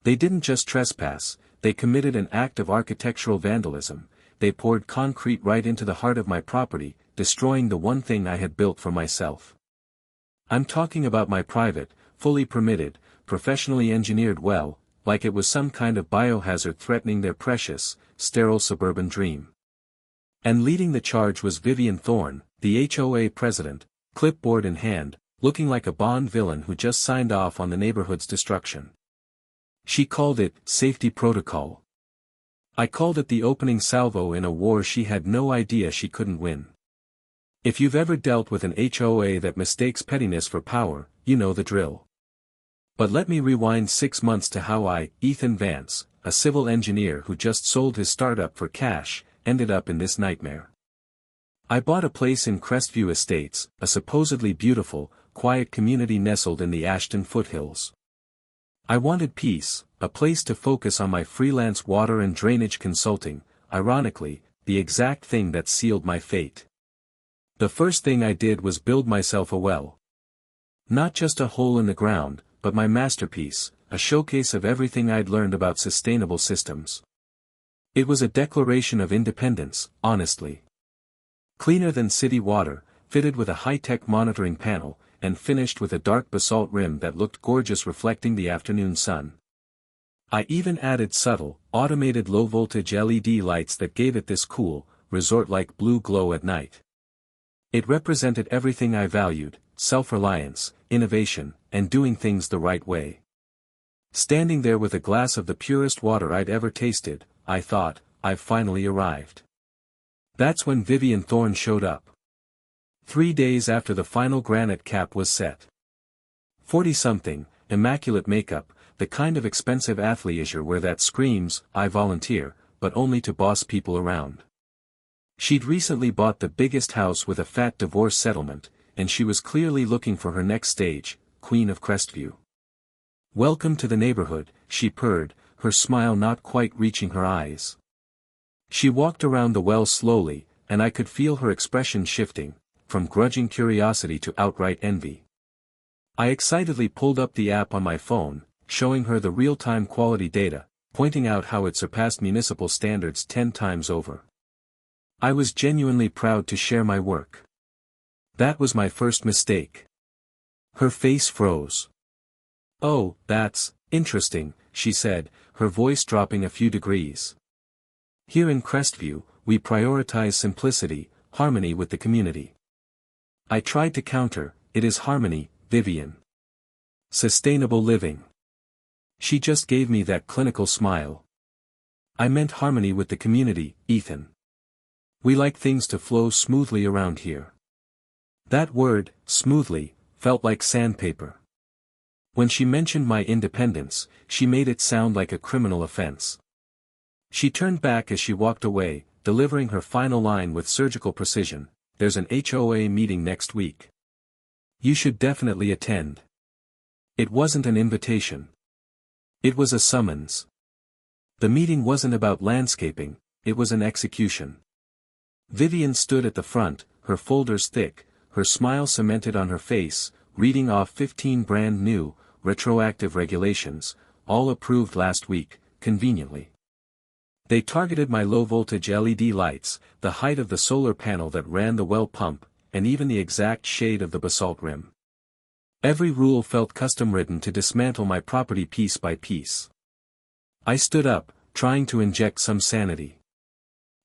They didn't just trespass, they committed an act of architectural vandalism. They poured concrete right into the heart of my property, destroying the one thing I had built for myself. I'm talking about my private, fully permitted, professionally engineered well, like it was some kind of biohazard threatening their precious, sterile suburban dream. And leading the charge was Vivian Thorne, the HOA president, clipboard in hand, looking like a Bond villain who just signed off on the neighborhood's destruction. She called it safety protocol. I called it the opening salvo in a war she had no idea she couldn't win. If you've ever dealt with an HOA that mistakes pettiness for power, you know the drill. But let me rewind 6 months to how I, Ethan Vance, a civil engineer who just sold his startup for cash, ended up in this nightmare. I bought a place in Crestview Estates, a supposedly beautiful, quiet community nestled in the Ashton foothills. I wanted peace, a place to focus on my freelance water and drainage consulting, ironically, the exact thing that sealed my fate. The first thing I did was build myself a well. Not just a hole in the ground, but my masterpiece, a showcase of everything I'd learned about sustainable systems. It was a declaration of independence, honestly. Cleaner than city water, fitted with a high-tech monitoring panel, and finished with a dark basalt rim that looked gorgeous reflecting the afternoon sun. I even added subtle, automated low-voltage LED lights that gave it this cool, resort-like blue glow at night. It represented everything I valued: self-reliance, innovation, and doing things the right way. Standing there with a glass of the purest water I'd ever tasted, I thought, I've finally arrived. That's when Vivian Thorne showed up. 3 days after the final granite cap was set. 40-something, immaculate makeup, the kind of expensive athleisure where that screams, I volunteer, but only to boss people around. She'd recently bought the biggest house with a fat divorce settlement, and she was clearly looking for her next stage, Queen of Crestview. Welcome to the neighborhood, she purred, her smile not quite reaching her eyes. She walked around the well slowly, and I could feel her expression shifting, from grudging curiosity to outright envy. I excitedly pulled up the app on my phone, showing her the real-time quality data, pointing out how it surpassed municipal standards 10 times over. I was genuinely proud to share my work. That was my first mistake. Her face froze. Oh, that's interesting, she said, her voice dropping a few degrees. Here in Crestview, we prioritize simplicity, harmony with the community. I tried to counter, it is harmony, Vivian. Sustainable living. She just gave me that clinical smile. I meant harmony with the community, Ethan. We like things to flow smoothly around here. That word, smoothly, felt like sandpaper. When she mentioned my independence, she made it sound like a criminal offense. She turned back as she walked away, delivering her final line with surgical precision: there's an HOA meeting next week. You should definitely attend. It wasn't an invitation. It was a summons. The meeting wasn't about landscaping, it was an execution. Vivian stood at the front, her folders thick, her smile cemented on her face, reading off 15 brand new, retroactive regulations, all approved last week, conveniently. They targeted my low-voltage LED lights, the height of the solar panel that ran the well pump, and even the exact shade of the basalt rim. Every rule felt custom-written to dismantle my property piece by piece. I stood up, trying to inject some sanity.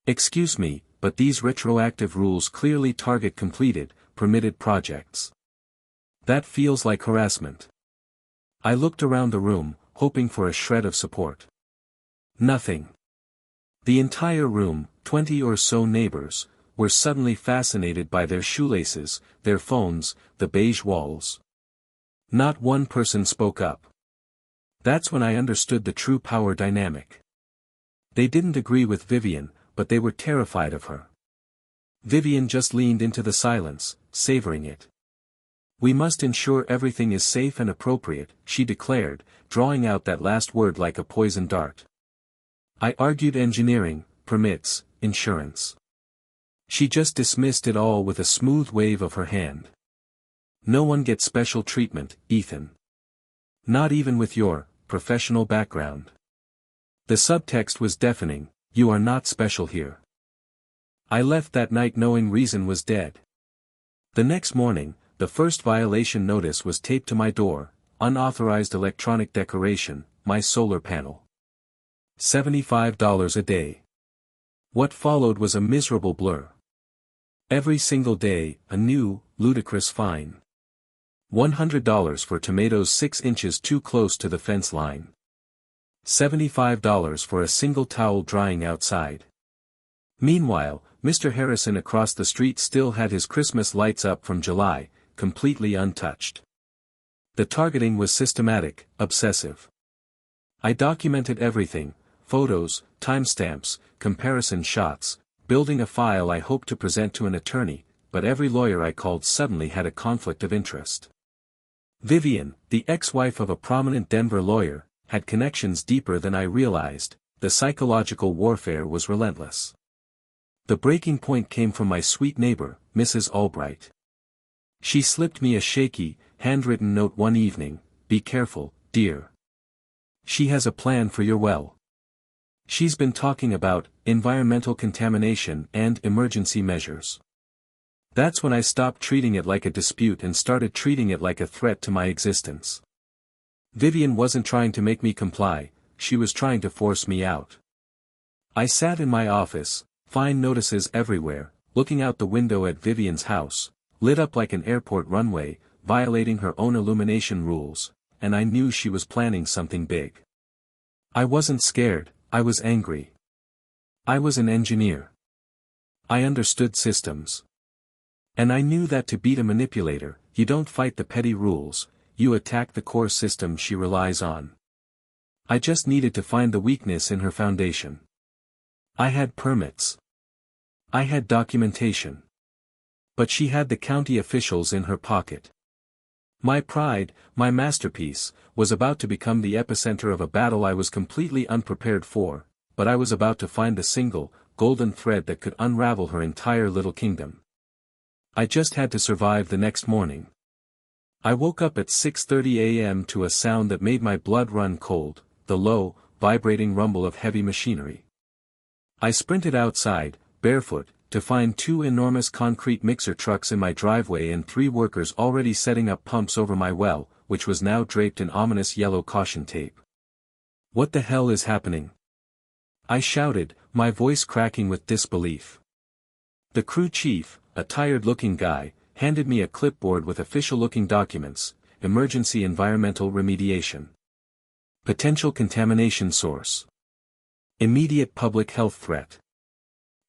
Excuse me, but these retroactive rules clearly target completed, permitted projects. That feels like harassment. I looked around the room, hoping for a shred of support. Nothing. The entire room, 20 or so neighbors, were suddenly fascinated by their shoelaces, their phones, the beige walls. Not one person spoke up. That's when I understood the true power dynamic. They didn't agree with Vivian, but they were terrified of her. Vivian just leaned into the silence, savoring it. We must ensure everything is safe and appropriate, she declared, drawing out that last word like a poisoned dart. I argued engineering, permits, insurance. She just dismissed it all with a smooth wave of her hand. No one gets special treatment, Ethan. Not even with your professional background. The subtext was deafening, "You are not special here." I left that night knowing reason was dead. The next morning, the first violation notice was taped to my door: unauthorized electronic decoration, my solar panel. $75 a day. What followed was a miserable blur. Every single day, a new, ludicrous fine. $100 for tomatoes 6 inches too close to the fence line. $75 for a single towel drying outside. Meanwhile, Mr. Harrison across the street still had his Christmas lights up from July, completely untouched. The targeting was systematic, obsessive. I documented everything: photos, timestamps, comparison shots, building a file I hoped to present to an attorney, but every lawyer I called suddenly had a conflict of interest. Vivian, the ex-wife of a prominent Denver lawyer, had connections deeper than I realized. The psychological warfare was relentless. The breaking point came from my sweet neighbor, Mrs. Albright. She slipped me a shaky, handwritten note one evening: "Be careful, dear. She has a plan for your well. She's been talking about environmental contamination and emergency measures." That's when I stopped treating it like a dispute and started treating it like a threat to my existence. Vivian wasn't trying to make me comply, she was trying to force me out. I sat in my office, fine notices everywhere, looking out the window at Vivian's house, lit up like an airport runway, violating her own illumination rules, and I knew she was planning something big. I wasn't scared, I was angry. I was an engineer. I understood systems. And I knew that to beat a manipulator, you don't fight the petty rules, you attack the core system she relies on. I just needed to find the weakness in her foundation. I had permits. I had documentation. But she had the county officials in her pocket. My pride, my masterpiece, was about to become the epicenter of a battle I was completely unprepared for, but I was about to find the single, golden thread that could unravel her entire little kingdom. I just had to survive the next morning. I woke up at 6:30 a.m. to a sound that made my blood run cold: the low, vibrating rumble of heavy machinery. I sprinted outside, barefoot, to find 2 enormous concrete mixer trucks in my driveway and 3 workers already setting up pumps over my well, which was now draped in ominous yellow caution tape. "What the hell is happening?" I shouted, my voice cracking with disbelief. The crew chief, a tired-looking guy, handed me a clipboard with official-looking documents: emergency environmental remediation. Potential contamination source. Immediate public health threat.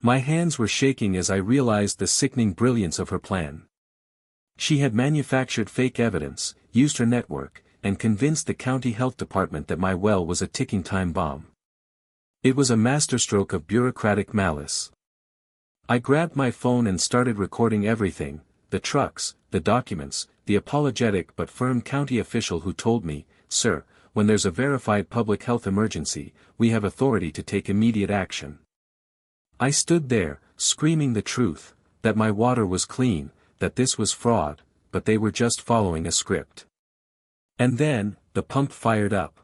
My hands were shaking as I realized the sickening brilliance of her plan. She had manufactured fake evidence, used her network, and convinced the county health department that my well was a ticking time bomb. It was a masterstroke of bureaucratic malice. I grabbed my phone and started recording everything: the trucks, the documents, the apologetic but firm county official who told me, "Sir, when there's a verified public health emergency, we have authority to take immediate action." I stood there, screaming the truth, that my water was clean, that this was fraud, but they were just following a script. And then, the pump fired up.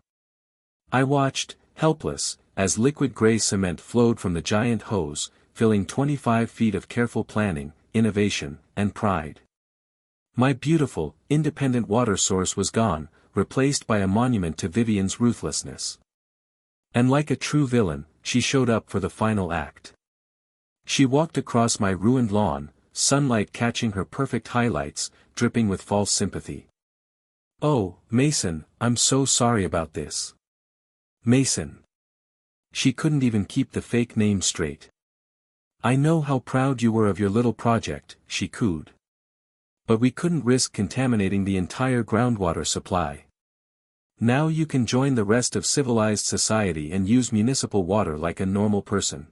I watched, helpless, as liquid gray cement flowed from the giant hose, filling 25 feet of careful planning, innovation, and pride. My beautiful, independent water source was gone, replaced by a monument to Vivian's ruthlessness. And like a true villain, she showed up for the final act. She walked across my ruined lawn, sunlight catching her perfect highlights, dripping with false sympathy. "Oh, Mason, I'm so sorry about this." Mason. She couldn't even keep the fake name straight. "I know how proud you were of your little project," she cooed. "But we couldn't risk contaminating the entire groundwater supply. Now you can join the rest of civilized society and use municipal water like a normal person."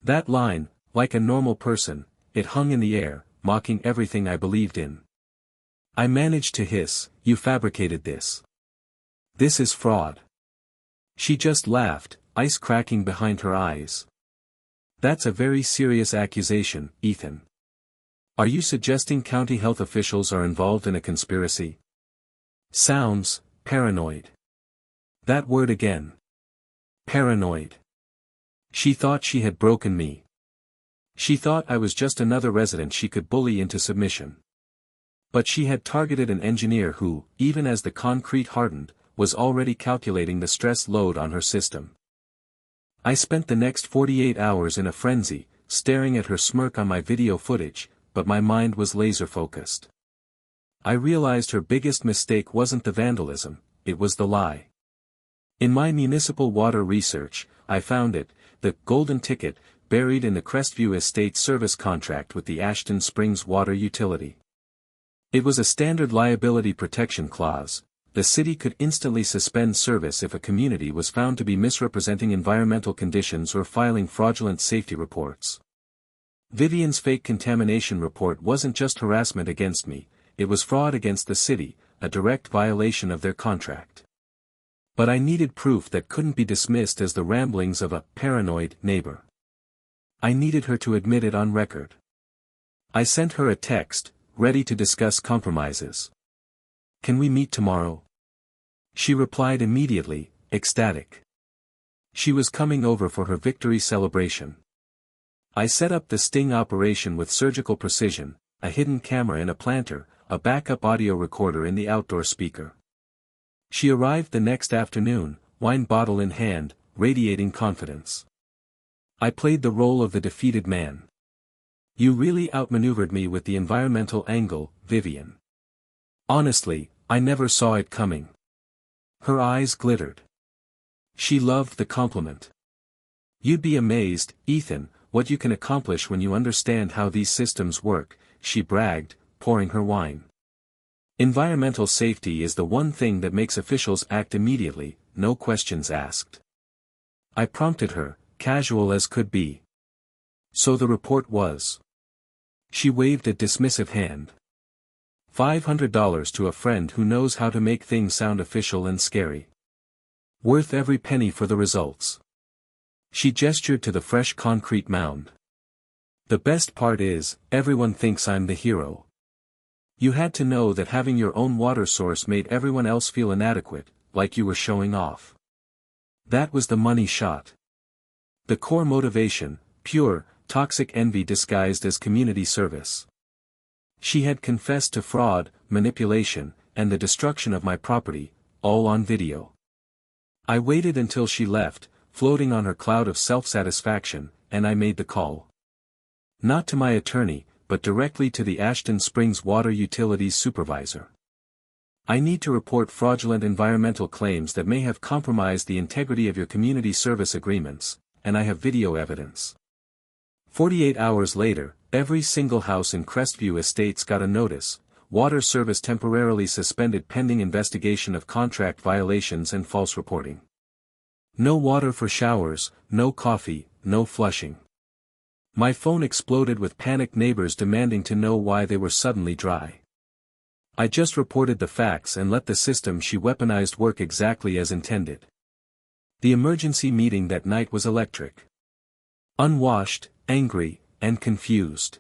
That line, "like a normal person," it hung in the air, mocking everything I believed in. I managed to hiss, "You fabricated this. This is fraud." She just laughed, ice cracking behind her eyes. "That's a very serious accusation, Ethan. Are you suggesting county health officials are involved in a conspiracy? Sounds paranoid." That word again. Paranoid. She thought she had broken me. She thought I was just another resident she could bully into submission. But she had targeted an engineer who, even as the concrete hardened, was already calculating the stress load on her system. I spent the next 48 hours in a frenzy, staring at her smirk on my video footage, but my mind was laser-focused. I realized her biggest mistake wasn't the vandalism, it was the lie. In my municipal water research, I found it, the golden ticket, buried in the Crestview Estate service contract with the Ashton Springs Water Utility. It was a standard liability protection clause. The city could instantly suspend service if a community was found to be misrepresenting environmental conditions or filing fraudulent safety reports. Vivian's fake contamination report wasn't just harassment against me, it was fraud against the city, a direct violation of their contract. But I needed proof that couldn't be dismissed as the ramblings of a paranoid neighbor. I needed her to admit it on record. I sent her a text, ready to discuss compromises. "Can we meet tomorrow?" She replied immediately, ecstatic. She was coming over for her victory celebration. I set up the sting operation with surgical precision, a hidden camera in a planter, a backup audio recorder in the outdoor speaker. She arrived the next afternoon, wine bottle in hand, radiating confidence. I played the role of the defeated man. "You really outmaneuvered me with the environmental angle, Vivian. Honestly, I never saw it coming." Her eyes glittered. She loved the compliment. "You'd be amazed, Ethan, what you can accomplish when you understand how these systems work," she bragged, pouring her wine. "Environmental safety is the one thing that makes officials act immediately, no questions asked." I prompted her, casual as could be. "So the report was?" She waved a dismissive hand. $500 to a friend who knows how to make things sound official and scary. Worth every penny for the results. She gestured to the fresh concrete mound. "The best part is, everyone thinks I'm the hero. You had to know that having your own water source made everyone else feel inadequate, like you were showing off. That was the money shot. The core motivation, pure, toxic envy disguised as community service." She had confessed to fraud, manipulation, and the destruction of my property, all on video. I waited until she left, floating on her cloud of self-satisfaction, and I made the call. Not to my attorney, but directly to the Ashton Springs Water Utilities supervisor. "I need to report fraudulent environmental claims that may have compromised the integrity of your community service agreements, and I have video evidence." 48 hours later, every single house in Crestview Estates got a notice: water service temporarily suspended pending investigation of contract violations and false reporting. No water for showers, no coffee, no flushing. My phone exploded with panicked neighbors demanding to know why they were suddenly dry. I just reported the facts and let the system she weaponized work exactly as intended. The emergency meeting that night was electric. Unwashed, angry, and confused.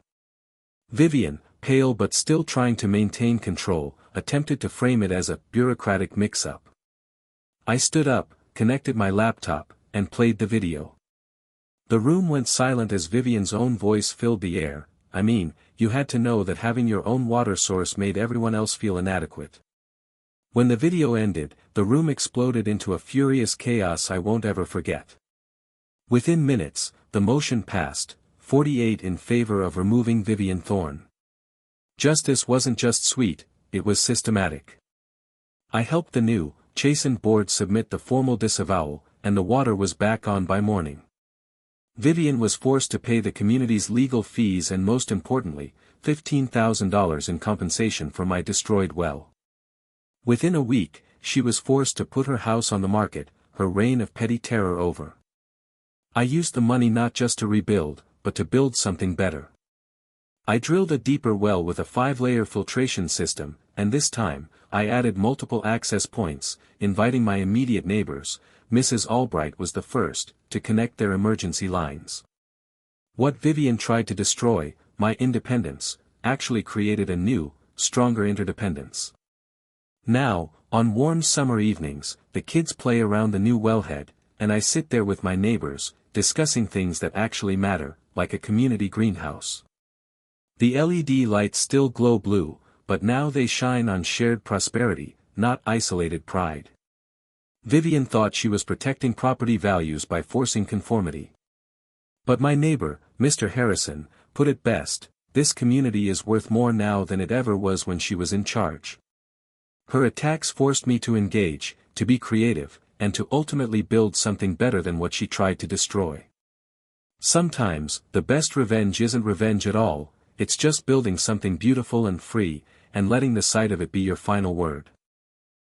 Vivian, pale but still trying to maintain control, attempted to frame it as a bureaucratic mix-up. I stood up, connected my laptop, and played the video. The room went silent as Vivian's own voice filled the air. "I mean, you had to know that having your own water source made everyone else feel inadequate." When the video ended, the room exploded into a furious chaos I won't ever forget. Within minutes, the motion passed, 48 in favor of removing Vivian Thorne. Justice wasn't just sweet, it was systematic. I helped the new, chastened board submit the formal disavowal, and the water was back on by morning. Vivian was forced to pay the community's legal fees and most importantly, $15,000 in compensation for my destroyed well. Within a week, she was forced to put her house on the market, her reign of petty terror over. I used the money not just to rebuild, but to build something better. I drilled a deeper well with a 5-layer filtration system, and this time, I added multiple access points, inviting my immediate neighbors. Mrs. Albright was the first, to connect their emergency lines. What Vivian tried to destroy, my independence, actually created a new, stronger interdependence. Now, On warm summer evenings, the kids play around the new wellhead, and I sit there with my neighbors, discussing things that actually matter, like a community greenhouse. The LED lights still glow blue, but now they shine on shared prosperity, not isolated pride. Vivian thought she was protecting property values by forcing conformity. But my neighbor, Mr. Harrison, put it best: this community is worth more now than it ever was when she was in charge. Her attacks forced me to engage, to be creative, and to ultimately build something better than what she tried to destroy. Sometimes, the best revenge isn't revenge at all, it's just building something beautiful and free, and letting the sight of it be your final word.